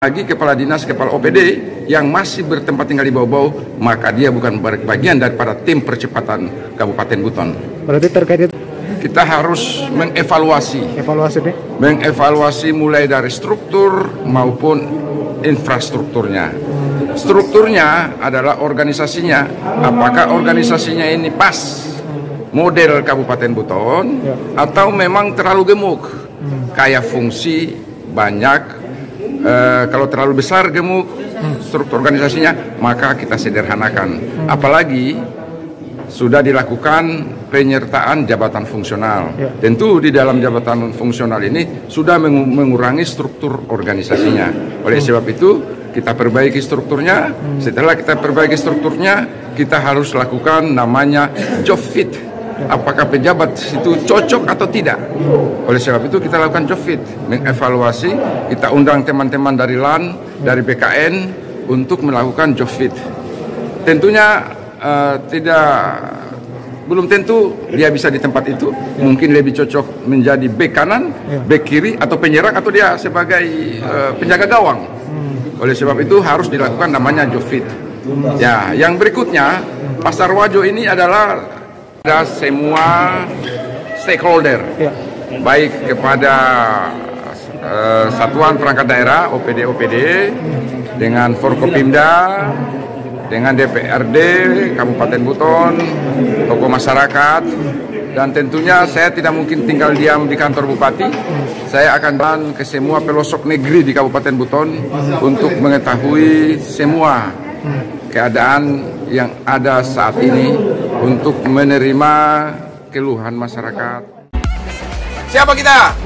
Bagi kepala dinas, kepala OPD yang masih bertempat tinggal di Bau-Bau, maka dia bukan bagian daripada tim percepatan Kabupaten Buton. Berarti terkait itu kita harus mengevaluasi mulai dari struktur maupun infrastrukturnya. Strukturnya adalah organisasinya, apakah organisasinya ini pas model Kabupaten Buton atau memang terlalu gemuk, kayak fungsi banyak. Kalau terlalu besar gemuk struktur organisasinya, maka kita sederhanakan. Apalagi sudah dilakukan penyertaan jabatan fungsional. Tentu di dalam jabatan fungsional ini sudah mengurangi struktur organisasinya. Oleh sebab itu kita perbaiki strukturnya. Setelah kita perbaiki strukturnya, kita harus lakukan namanya job fit. Apakah pejabat itu cocok atau tidak? Oleh sebab itu kita lakukan job fit, mengevaluasi, kita undang teman-teman dari LAN, dari BKN untuk melakukan job fit. Tentunya belum tentu dia bisa di tempat itu, mungkin lebih cocok menjadi bek kanan, bek kiri, atau penyerang, atau dia sebagai penjaga gawang. Oleh sebab itu harus dilakukan namanya job fit. Ya, yang berikutnya, Pasar Wajo ini adalah ada semua stakeholder, baik kepada satuan perangkat daerah, OPD, dengan Forkopimda, dengan DPRD Kabupaten Buton, tokoh masyarakat, dan tentunya saya tidak mungkin tinggal diam di kantor Bupati. Saya akan jalan ke semua pelosok negeri di Kabupaten Buton untuk mengetahui semua keadaan yang ada saat ini untuk menerima keluhan masyarakat. Siapa kita?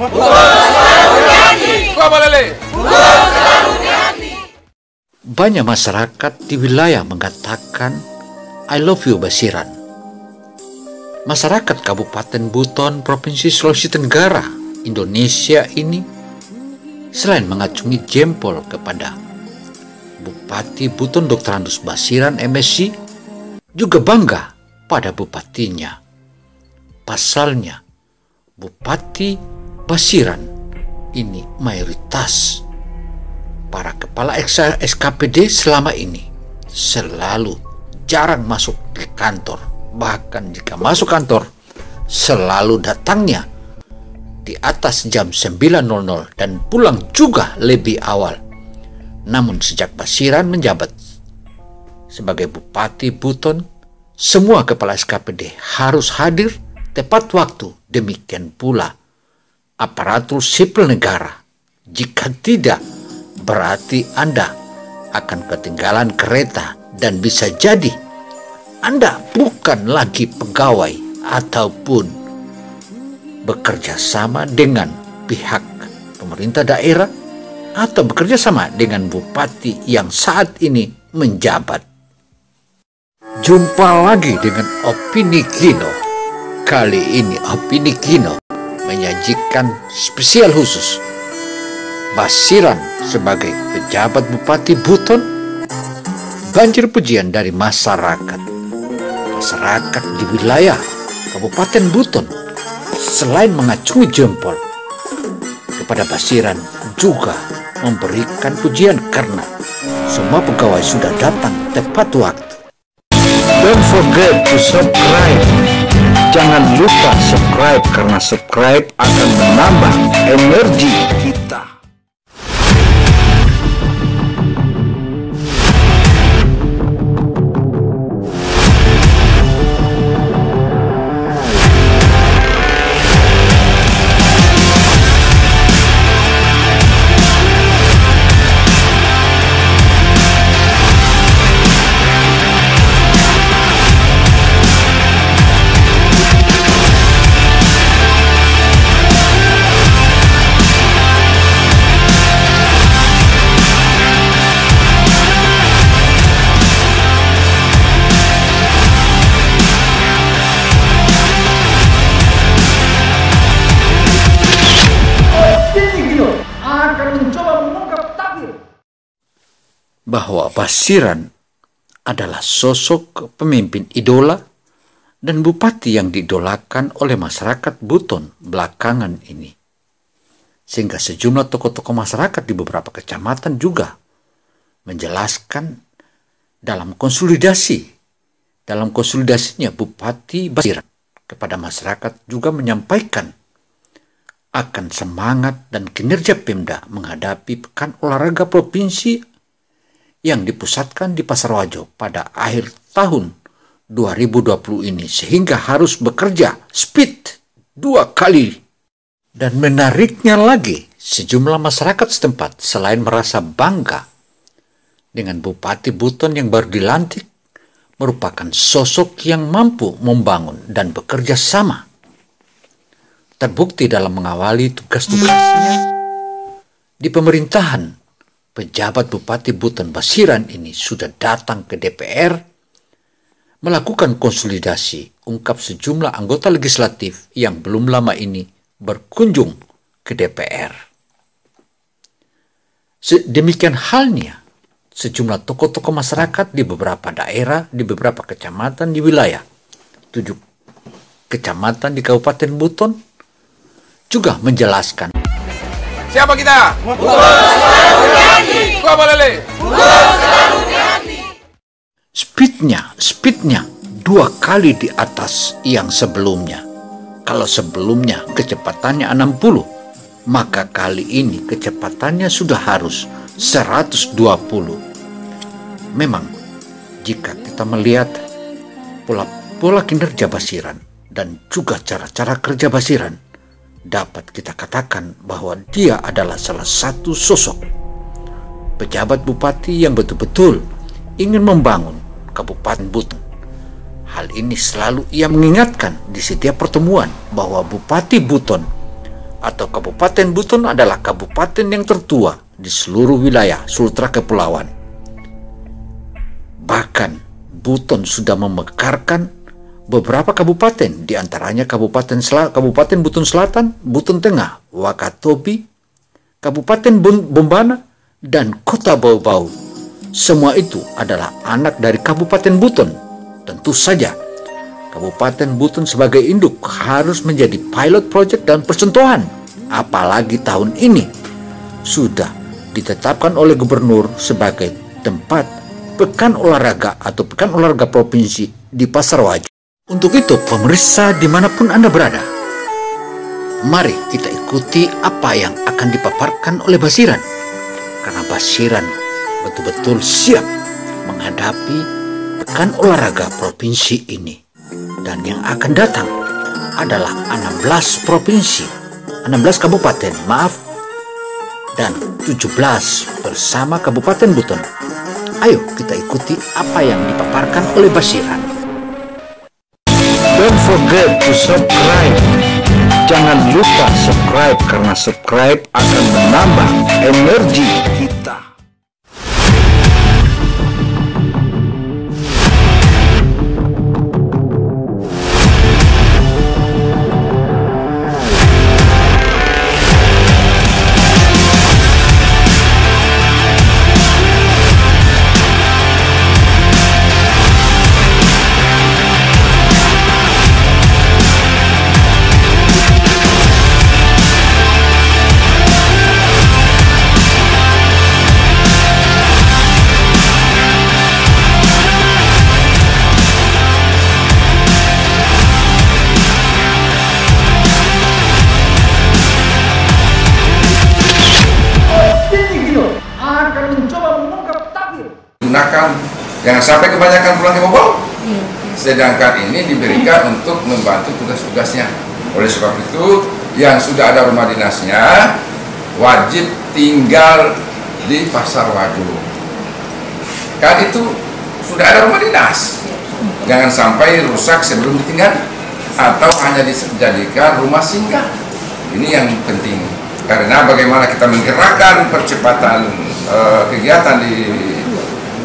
Banyak masyarakat di wilayah mengatakan I love you Basiran. Masyarakat Kabupaten Buton, Provinsi Sulawesi Tenggara, Indonesia ini selain mengacungi jempol kepada Bupati Buton Dr. Andus Basiran MSc, juga bangga pada bupatinya. Pasalnya, Bupati Basiran ini mayoritas para kepala SKPD selama ini selalu jarang masuk ke kantor. Bahkan jika masuk kantor, selalu datangnya di atas jam 9.00 dan pulang juga lebih awal. Namun sejak Basiran menjabat sebagai Bupati Buton, semua kepala SKPD harus hadir tepat waktu. Demikian pula aparatur sipil negara. Jika tidak, berarti Anda akan ketinggalan kereta dan bisa jadi Anda bukan lagi pegawai ataupun bekerja sama dengan pihak pemerintah daerah atau bekerja sama dengan bupati yang saat ini menjabat. Jumpa lagi dengan Opini Kino. Kali ini Opini Kino menyajikan spesial khusus Basiran sebagai pejabat Bupati Buton. Banjir pujian dari masyarakat di wilayah Kabupaten Buton selain mengacungi jempol kepada Basiran, juga memberikan pujian karena semua pegawai sudah datang tepat waktu. Don't forget to subscribe. Jangan lupa subscribe karena subscribe akan menambah energi kita. Bahwa Basiran adalah sosok pemimpin idola dan bupati yang diidolakan oleh masyarakat Buton belakangan ini. sehingga sejumlah tokoh-tokoh masyarakat di beberapa kecamatan juga menjelaskan dalam konsolidasinya Bupati Basiran kepada masyarakat juga menyampaikan akan semangat dan kinerja Pemda menghadapi Pekan Olahraga Provinsi yang dipusatkan di Pasarwajo pada akhir tahun 2020 ini, sehingga harus bekerja speed 2 kali. Dan menariknya lagi, sejumlah masyarakat setempat selain merasa bangga dengan Bupati Buton yang baru dilantik, merupakan sosok yang mampu membangun dan bekerja sama. Terbukti dalam mengawali tugas-tugasnya di pemerintahan, pejabat Bupati Buton Basiran ini sudah datang ke DPR, melakukan konsolidasi, ungkap sejumlah anggota legislatif yang belum lama ini berkunjung ke DPR. Demikian halnya sejumlah tokoh-tokoh masyarakat di beberapa daerah, di beberapa kecamatan di wilayah 7 kecamatan di Kabupaten Buton juga menjelaskan. Siapa kita? Speednya 2 kali di atas yang sebelumnya. Kalau sebelumnya kecepatannya 60, maka kali ini kecepatannya sudah harus 120. Memang jika kita melihat pola kinerja Basiran dan juga cara-cara kerja Basiran, dapat kita katakan bahwa dia adalah salah satu sosok pejabat bupati yang betul-betul ingin membangun Kabupaten Buton. Hal ini selalu ia mengingatkan di setiap pertemuan bahwa Bupati Buton atau Kabupaten Buton adalah kabupaten yang tertua di seluruh wilayah Sultra Kepulauan. Bahkan Buton sudah memekarkan beberapa kabupaten, di antaranya Kabupaten Buton Selatan, Buton Tengah, Wakatobi, Kabupaten Bombana, dan Kota Bau-Bau. Semua itu adalah anak dari Kabupaten Buton. Tentu saja, Kabupaten Buton sebagai induk harus menjadi pilot project dan percontohan. Apalagi tahun ini sudah ditetapkan oleh gubernur sebagai tempat Pekan Olahraga atau Pekan Olahraga Provinsi di Pasarwajo. Untuk itu, pemirsa dimanapun Anda berada, mari kita ikuti apa yang akan dipaparkan oleh Basiran. Karena Basiran betul-betul siap menghadapi Pekan Olahraga Provinsi ini. Dan yang akan datang adalah 16 provinsi, 16 kabupaten, dan 17 bersama Kabupaten Buton. Ayo kita ikuti apa yang dipaparkan oleh Basiran. Don't forget to subscribe. Jangan lupa subscribe, karena subscribe akan menambah energi kita. Jangan sampai kebanyakan pulang ke Bobol. Sedangkan ini diberikan untuk membantu tugas-tugasnya. Oleh sebab itu, yang sudah ada rumah dinasnya wajib tinggal di Pasarwajo. Kan itu sudah ada rumah dinas. Jangan sampai rusak sebelum ditinggal atau hanya dijadikan rumah singgah. Ini yang penting. Karena bagaimana kita menggerakkan percepatan kegiatan di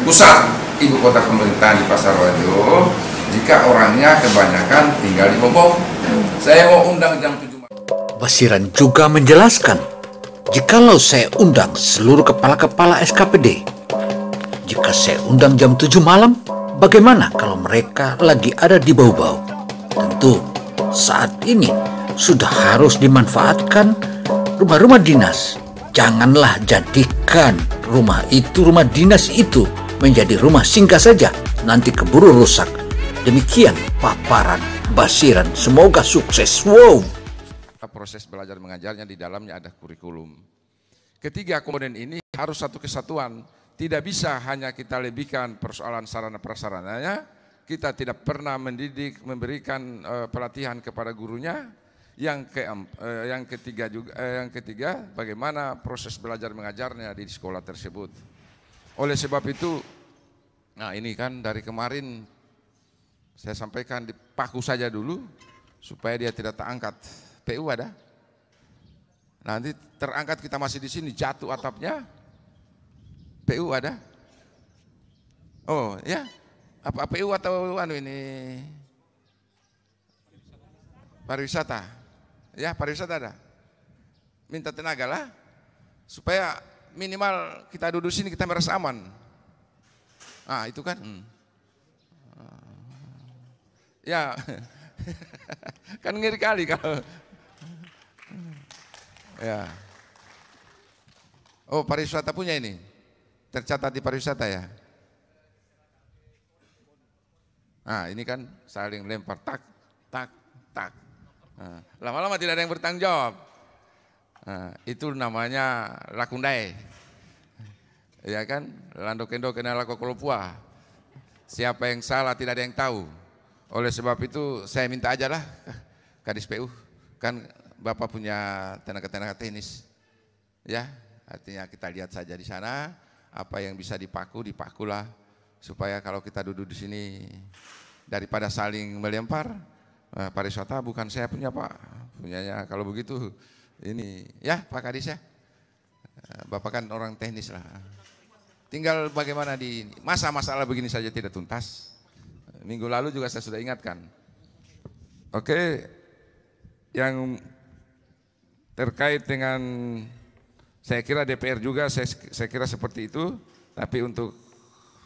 pusat ibu kota pemerintahan di Pasarwajo jika orangnya kebanyakan tinggal di Bobol. Saya mau undang jam 7 malam. Basiran juga menjelaskan, jikalau saya undang seluruh kepala-kepala SKPD, jika saya undang jam 7 malam, bagaimana kalau mereka lagi ada di Bau-Bau? Tentu saat ini sudah harus dimanfaatkan Rumah-rumah dinas, janganlah jadikan rumah dinas itu menjadi rumah singgah saja, nanti keburu rusak. Demikian paparan Basiran, semoga sukses. Wow. Proses belajar mengajarnya di dalamnya ada kurikulum. Ketiga komponen ini harus satu kesatuan. Tidak bisa hanya kita lebihkan persoalan sarana prasarananya, kita tidak pernah mendidik, memberikan pelatihan kepada gurunya. Yang ketiga, bagaimana proses belajar mengajarnya di sekolah tersebut. Oleh sebab itu, nah ini kan dari kemarin saya sampaikan dipaku saja dulu supaya dia tidak terangkat. PU ada? Nanti terangkat kita masih di sini, jatuh atapnya. PU ada? Oh ya, apa PU atau ini pariwisata? Ya, pariwisata ada. Minta tenaga lah, supaya minimal kita duduk sini kita merasa aman. Ah itu kan? Ya, kan ngeri kali kalau. Ya. Oh, pariwisata punya ini, tercatat di pariwisata ya. Nah ini kan saling lempar, tak, tak, tak. Lama-lama tidak ada yang bertanggung jawab. Itu namanya lakundai. Ya kan? Landokendo kena lakokolopua. Siapa yang salah tidak ada yang tahu. Oleh sebab itu saya minta aja lah Kadis PU. Kan Bapak punya tenaga-tenaga teknis. Ya, artinya kita lihat saja di sana apa yang bisa dipakulah supaya kalau kita duduk di sini daripada saling melempar. Pariwisata bukan saya punya Pak, punyanya kalau begitu ini ya Pak Kadis ya, Bapak kan orang teknis lah. Tinggal bagaimana di masalah begini saja tidak tuntas. Minggu lalu juga saya sudah ingatkan. Oke, yang terkait dengan saya kira DPR juga saya kira seperti itu, tapi untuk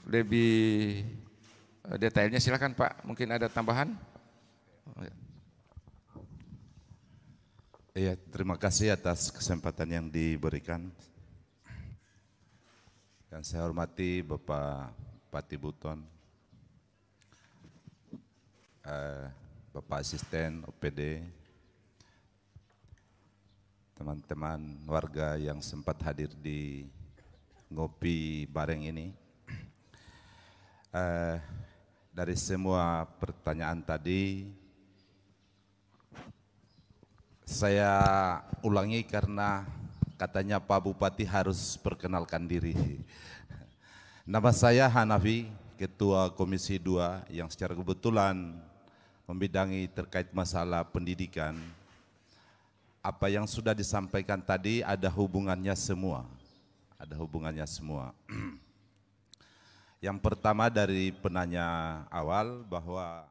lebih detailnya silakan Pak, mungkin ada tambahan. Iya, terima kasih atas kesempatan yang diberikan. Yang saya hormati Bapak Pati Buton, Bapak Asisten OPD, teman-teman warga yang sempat hadir di ngopi bareng ini. Dari semua pertanyaan tadi, saya ulangi karena katanya Pak Bupati harus perkenalkan diri. Nama saya Hanafi, Ketua Komisi 2 yang secara kebetulan membidangi terkait masalah pendidikan. Apa yang sudah disampaikan tadi ada hubungannya semua. Ada hubungannya semua. Yang pertama dari penanya awal bahwa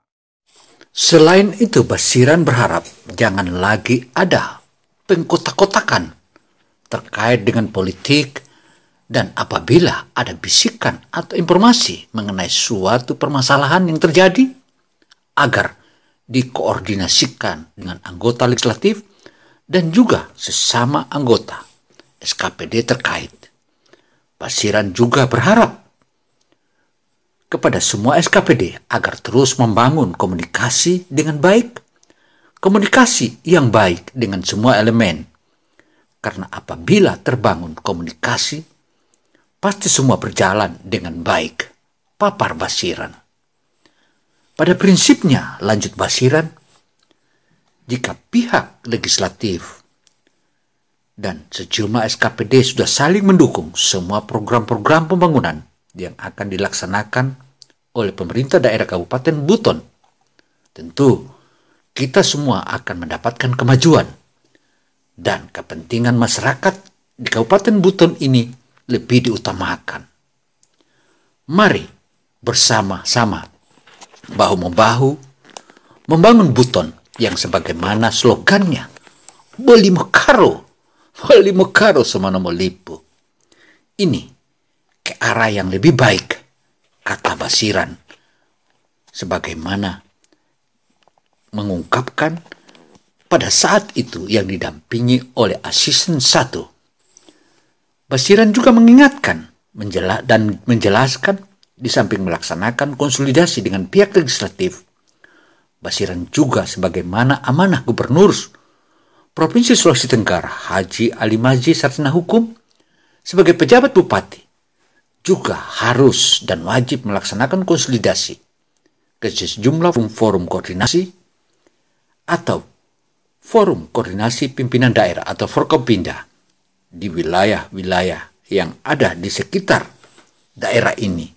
Selain itu, Basiran berharap jangan lagi ada pengkotak-kotakan terkait dengan politik, dan apabila ada bisikan atau informasi mengenai suatu permasalahan yang terjadi, agar dikoordinasikan dengan anggota legislatif dan juga sesama anggota SKPD terkait. Basiran juga berharap kepada semua SKPD agar terus membangun komunikasi dengan baik, komunikasi yang baik dengan semua elemen. Karena apabila terbangun komunikasi, pasti semua berjalan dengan baik. Papar Basiran. Pada prinsipnya, lanjut Basiran, jika pihak legislatif dan sejumlah SKPD sudah saling mendukung semua program-program pembangunan yang akan dilaksanakan oleh pemerintah daerah Kabupaten Buton, tentu kita semua akan mendapatkan kemajuan dan kepentingan masyarakat di Kabupaten Buton ini lebih diutamakan. Mari bersama-sama bahu-membahu membangun Buton yang sebagaimana slogannya Boli Mekaro semana melipu. Ini ke arah yang lebih baik, kata Basiran, sebagaimana mengungkapkan pada saat itu yang didampingi oleh asisten 1. Basiran juga mengingatkan dan menjelaskan di samping melaksanakan konsolidasi dengan pihak legislatif, Basiran juga sebagaimana amanah Gubernur Provinsi Sulawesi Tenggara Haji Ali Maji Sarjana Hukum sebagai pejabat bupati juga harus dan wajib melaksanakan konsolidasi ke sejumlah forum koordinasi atau forum koordinasi pimpinan daerah atau Forkopimda di wilayah-wilayah yang ada di sekitar daerah ini,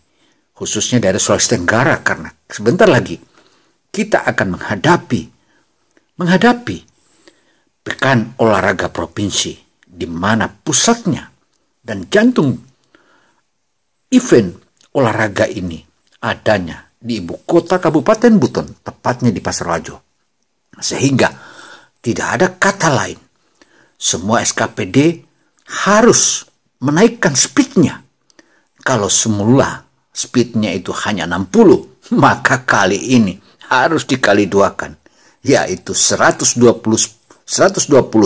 khususnya daerah Sulawesi Tenggara, karena sebentar lagi kita akan menghadapi Pekan Olahraga Provinsi, di mana pusatnya dan jantung event olahraga ini adanya di ibu kota Kabupaten Buton, tepatnya di Pasar Wajo. Sehingga tidak ada kata lain, semua SKPD harus menaikkan speednya. Kalau semula speednya itu hanya 60, maka kali ini harus dikali duakan, yaitu 120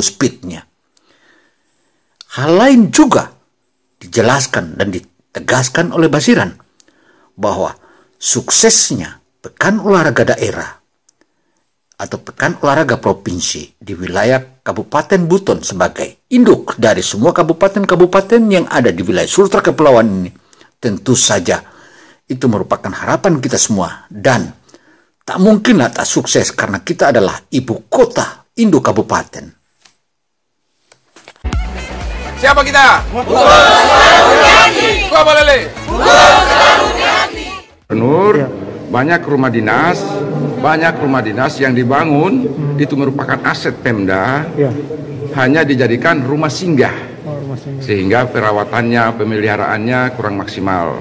speednya. Hal lain juga dijelaskan dan ditegaskan oleh Basiran bahwa suksesnya Pekan Olahraga Daerah atau Pekan Olahraga Provinsi di wilayah Kabupaten Buton sebagai induk dari semua kabupaten-kabupaten yang ada di wilayah Sultra Kepulauan ini, tentu saja itu merupakan harapan kita semua, dan tak mungkinlah tak sukses karena kita adalah ibu kota induk kabupaten. Siapa kita? Gua Balele. Gubernur, banyak rumah dinas yang dibangun itu merupakan aset Pemda, hanya dijadikan rumah singgah, sehingga perawatannya, pemeliharaannya kurang maksimal.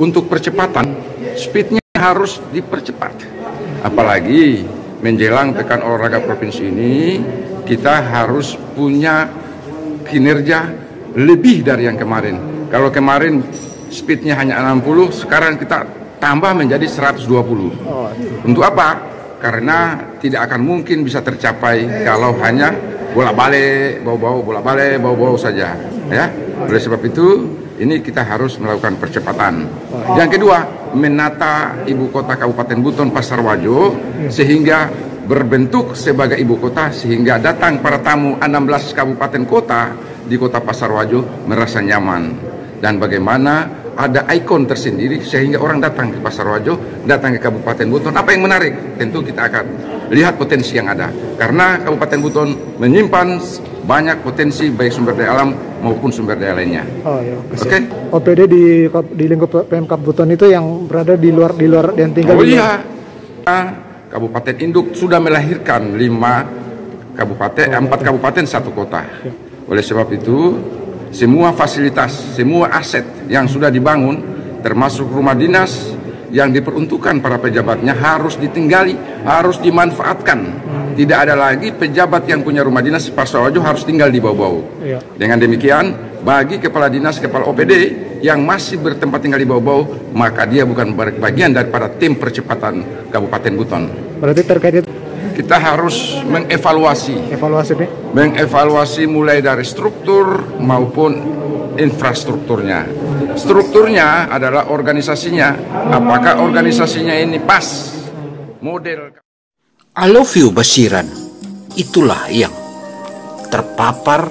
Untuk percepatan, speednya harus dipercepat. Apalagi menjelang Pekan Olahraga Provinsi ini, kita harus punya kinerja lebih dari yang kemarin. Kalau kemarin speednya hanya 60, sekarang kita tambah menjadi 120. Untuk apa? Karena tidak akan mungkin bisa tercapai kalau hanya bolak-balik, bau-bau saja. Ya, oleh sebab itu ini kita harus melakukan percepatan. Yang kedua, menata ibu kota Kabupaten Buton Pasar Wajo sehingga berbentuk sebagai ibu kota, sehingga datang para tamu 16 kabupaten kota di kota Pasar Wajo merasa nyaman. Dan bagaimana ada ikon tersendiri sehingga orang datang ke Pasar Wajo, datang ke Kabupaten Buton. Apa yang menarik? Tentu kita akan lihat potensi yang ada, karena Kabupaten Buton menyimpan banyak potensi baik sumber daya alam maupun sumber daya lainnya. Oke. OPD di lingkup Pemkab Buton itu yang berada di luar yang tinggal. Iya. Kabupaten induk sudah melahirkan 4 kabupaten 1 kota. Oleh sebab itu, semua fasilitas, semua aset yang sudah dibangun, termasuk rumah dinas yang diperuntukkan para pejabatnya, harus ditinggali, harus dimanfaatkan. Tidak ada lagi pejabat yang punya rumah dinas Pasar Wajo harus tinggal di bau-bau. Dengan demikian, bagi kepala dinas, kepala OPD yang masih bertempat tinggal di bau-bau, maka dia bukan bagian daripada tim percepatan Kabupaten Buton. Berarti terkait itu kita harus mengevaluasi mulai dari struktur maupun infrastrukturnya. Strukturnya adalah organisasinya, apakah organisasinya ini pas model. I love you Basiran, itulah yang terpapar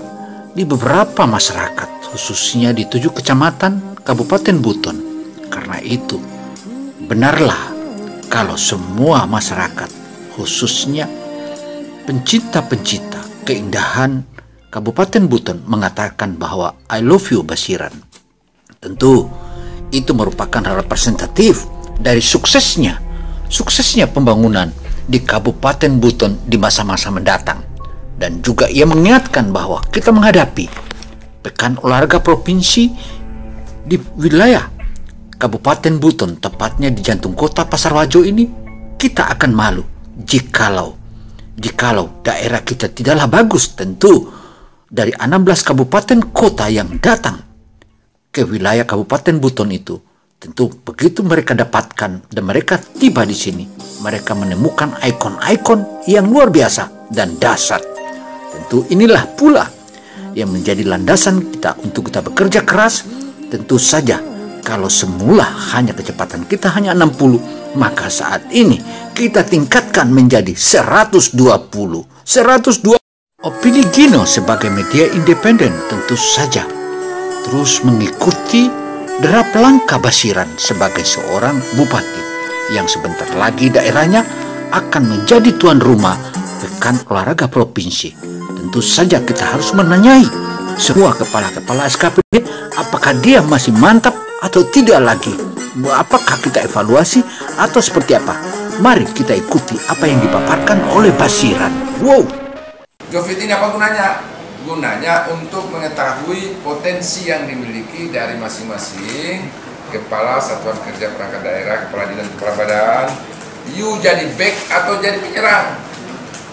di beberapa masyarakat, khususnya di 7 kecamatan Kabupaten Buton. Karena itu, benarlah kalau semua masyarakat, khususnya pencinta-pencinta keindahan Kabupaten Buton, mengatakan bahwa I love you Basiran. Tentu itu merupakan representatif dari suksesnya pembangunan di Kabupaten Buton di masa-masa mendatang. Dan juga ia mengingatkan bahwa kita menghadapi Pekan Olahraga Provinsi di wilayah Kabupaten Buton, tepatnya di jantung kota Pasar Wajo ini, kita akan malu jikalau daerah kita tidaklah bagus. Tentu dari 16 kabupaten kota yang datang ke wilayah Kabupaten Buton itu, Tentu begitu mereka dapatkan dan mereka tiba di sini, mereka menemukan ikon-ikon yang luar biasa dan dahsyat. Tentu inilah pula yang menjadi landasan kita untuk kita bekerja keras. Tentu saja kalau semula hanya kecepatan kita hanya 60, maka saat ini kita tingkatkan menjadi 120. Opini Gino sebagai media independen tentu saja terus mengikuti derap langkah Basiran sebagai seorang bupati yang sebentar lagi daerahnya akan menjadi tuan rumah Pekan Olahraga Provinsi. Tentu saja kita harus menanyai semua kepala-kepala SKPD apakah dia masih mantap atau tidak lagi. Apakah kita evaluasi atau seperti apa? Mari kita ikuti apa yang dipaparkan oleh Basiran. Wow. Jovit ini apa gunanya? Gunanya untuk mengetahui potensi yang dimiliki dari masing-masing kepala satuan kerja perangkat daerah, kepala dinas, kepala badan. You jadi back atau jadi penyerang,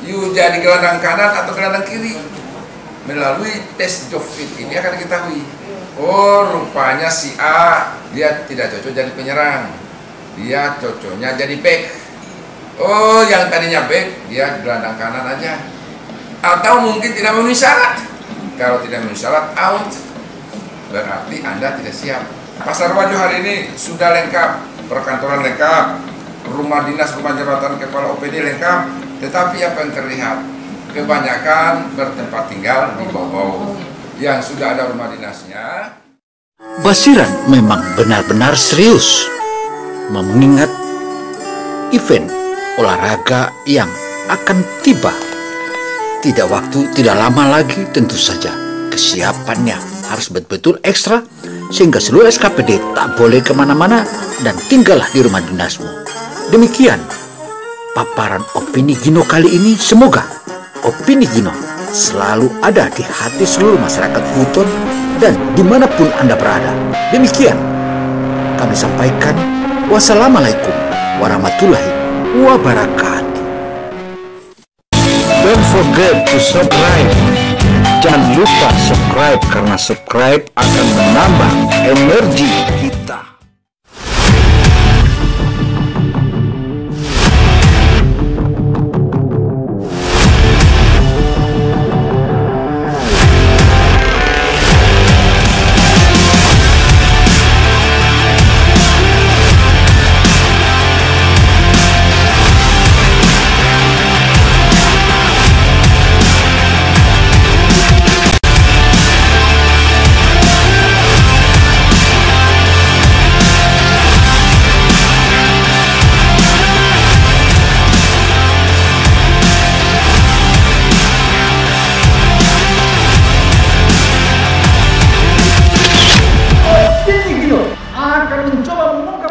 you jadi gelandang kanan atau gelandang kiri. Melalui tes Jovit ini akan diketahui, oh rupanya si A dia tidak cocok jadi penyerang, dia cocoknya jadi back. Oh yang tadinya back dia gelandang kanan aja. Atau mungkin tidak memenuhi syarat. Kalau tidak memenuhi syarat, out. Berarti Anda tidak siap. Pasar Wajo hari ini sudah lengkap, perkantoran lengkap, rumah dinas, rumah jabatan kepala OPD lengkap. Tetapi apa yang terlihat? Kebanyakan bertempat tinggal di bawah yang sudah ada rumah dinasnya. Basiran memang benar-benar serius mengingat event olahraga yang akan tiba. Tidak waktu, tidak lama lagi, tentu saja kesiapannya harus betul-betul ekstra sehingga seluruh SKPD tak boleh kemana-mana dan tinggallah di rumah dinasmu. Demikian paparan opini Gino kali ini. Semoga opini Gino selalu ada di hati seluruh masyarakat Buton dan dimanapun Anda berada. Demikian kami sampaikan. Wassalamualaikum warahmatullahi wabarakatuh. Don't forget to subscribe. Jangan lupa subscribe karena subscribe akan menambah energi kita. Akan mencoba mengungkap